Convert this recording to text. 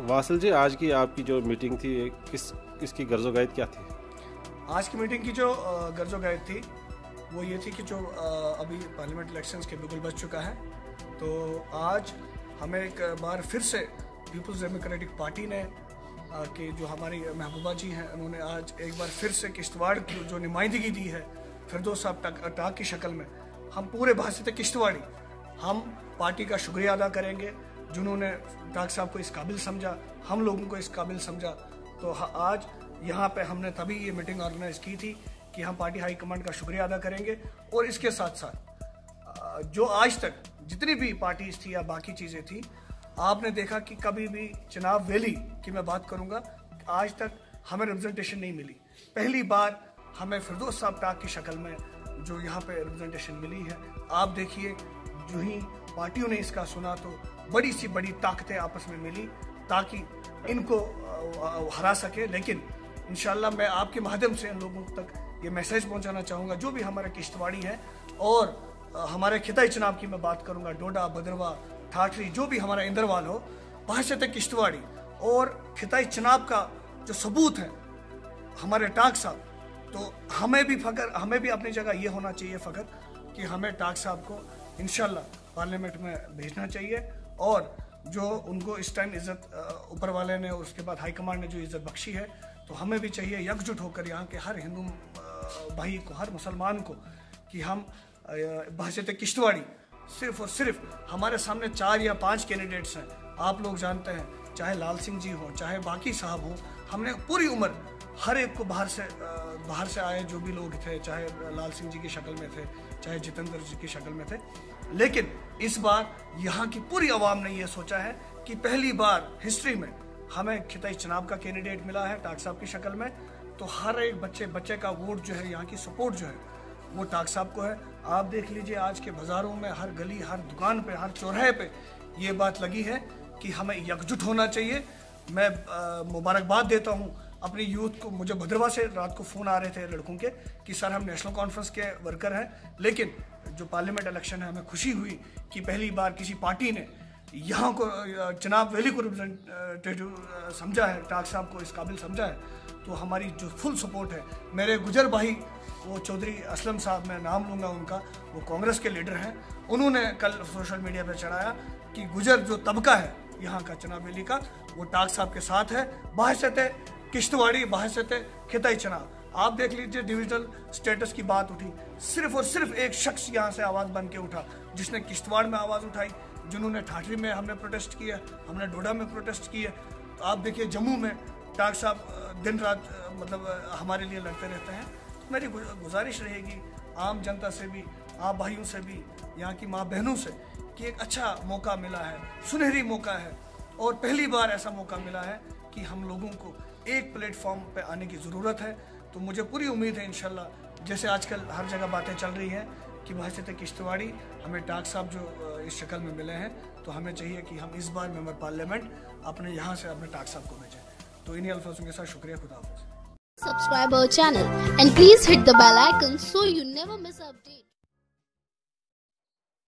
Vasil जी, आज की आपकी जो मीटिंग थी किसकी गर्जोगायत क्या थी? आज की मीटिंग की जो गर्जोगायत थी वो ये थी कि जो अभी पार्लियामेंट इलेक्शंस के बिल्कुल बच चुका है, तो आज हमें एक बार फिर से पीपल्स डेमोक्रेटिक पार्टी ने कि जो हमारी महबूबा जी हैं, उन्होंने आज एक बार फिर से किश्तवाड़ की जो नुमाइंदगी दी है फिरदौस साहब टाक की शक्ल में, हम पूरे भाषित किश्तवाड़ी हम पार्टी का शुक्रिया अदा करेंगे जिन्होंने टाक साहब को इस काबिल समझा, हम लोगों को इस काबिल समझा। तो आज यहाँ पे हमने तभी ये मीटिंग ऑर्गेनाइज की थी कि हम पार्टी हाईकमांड का शुक्रिया अदा करेंगे। और इसके साथ साथ जो आज तक जितनी भी पार्टीज थी या बाकी चीज़ें थी, आपने देखा कि कभी भी चिनाब वैली की मैं बात करूँगा, आज तक हमें रिप्रेजेंटेशन नहीं मिली। पहली बार हमें फिरदौस साहब टाक की शक्ल में जो यहाँ पे रिप्रेजेंटेशन मिली है। आप देखिए, जो ही पार्टियों ने इसका सुना तो बड़ी सी बड़ी ताकतें आपस में मिली ताकि इनको हरा सके। लेकिन इंशाल्लाह मैं आपके माध्यम से इन लोगों तक ये मैसेज पहुंचाना चाहूँगा, जो भी हमारे किश्तवाड़ी हैं और हमारे खिताई चुनाव की मैं बात करूँगा, डोडा, भद्रवा, ठाठरी, जो भी हमारा इंदरवाल हो, बहशत किश्तवाड़ी और खिताई चुनाव का जो सबूत है हमारे टाक साहब, तो हमें भी अपनी जगह ये होना चाहिए फ़ख्र कि हमें टाक साहब को इंशाल्लाह पार्लियामेंट में भेजना चाहिए। और जो उनको इस टाइम इज़्ज़त ऊपर वाले ने और उसके बाद हाईकमांड ने जो इज़्ज़त बख्शी है, तो हमें भी चाहिए एकजुट होकर यहाँ के हर हिंदू भाई को, हर मुसलमान को, कि हम बहशत किश्तवाड़ी सिर्फ और सिर्फ हमारे सामने 4 या 5 कैंडिडेट्स हैं। आप लोग जानते हैं, चाहे लाल सिंह जी हों, चाहे बाकी साहब हों, हमने पूरी उम्र हर एक को बाहर से आए जो भी लोग थे, चाहे लाल सिंह जी की शक्ल में थे, चाहे जितेंद्र जी की शक्ल में थे। लेकिन इस बार यहाँ की पूरी आवाम ने यह सोचा है कि पहली बार हिस्ट्री में हमें खिताई चुनाव का कैंडिडेट मिला है टाक साहब की शक्ल में। तो हर एक बच्चे का वोट जो है, यहाँ की सपोर्ट जो है, वो टाक साहब को है। आप देख लीजिए, आज के बाज़ारों में, हर गली, हर दुकान पे, हर चौराहे पे ये बात लगी है कि हमें एकजुट होना चाहिए। मैं मुबारकबाद देता हूँ अपनी यूथ को। मुझे भद्रवा से रात को फ़ोन आ रहे थे लड़कों के कि सर हम नेशनल कॉन्फ्रेंस के वर्कर हैं, लेकिन जो पार्लियामेंट इलेक्शन है, हमें खुशी हुई कि पहली बार किसी पार्टी ने यहाँ को चिनाब वैली को रिप्रेजेंटेटिव समझा है, टाक साहब को इस काबिल समझा है। तो हमारी जो फुल सपोर्ट है, मेरे गुजर भाई वो चौधरी असलम साहब, मैं नाम लूँगा उनका, वो कांग्रेस के लीडर हैं, उन्होंने कल सोशल मीडिया पर चढ़ाया कि गुजर जो तबका है यहाँ का चिनाब वैली का, वो टाक साहब के साथ है। बहशत किश्तवाड़ी, बहशत खिताई चुनाव। आप देख लीजिए, डिविजनल स्टेटस की बात उठी, सिर्फ और सिर्फ एक शख्स यहाँ से आवाज़ बन के उठा जिसने किश्तवाड़ में आवाज़ उठाई, जिन्होंने ठाठरी में हमने प्रोटेस्ट किया, हमने डोडा में प्रोटेस्ट किया। तो आप देखिए, जम्मू में टाक साहब दिन रात मतलब हमारे लिए लड़ते रहते हैं। तो मेरी गुजारिश रहेगी आम जनता से भी, आप भाइयों से भी, यहाँ की माँ बहनों से, कि एक अच्छा मौका मिला है, सुनहरी मौका है, और पहली बार ऐसा मौका मिला है कि हम लोगों को एक प्लेटफॉर्म पे आने की ज़रूरत है। तो मुझे पूरी उम्मीद है इंशाल्लाह, जैसे आजकल हर जगह बातें चल रही हैं कि बहशत किश्तवाड़ी हमें टाक साहब जो इस शक्ल में मिले हैं, तो हमें चाहिए कि हम इस बार मेंबर पार्लियामेंट अपने यहाँ से अपने टाक साहब को भेजें। तो इन्हीं अल्फाजों के साथ शुक्रिया, खुदा हाफ़िज़। Subscribe our channel and please hit the bell icon so you never miss an update.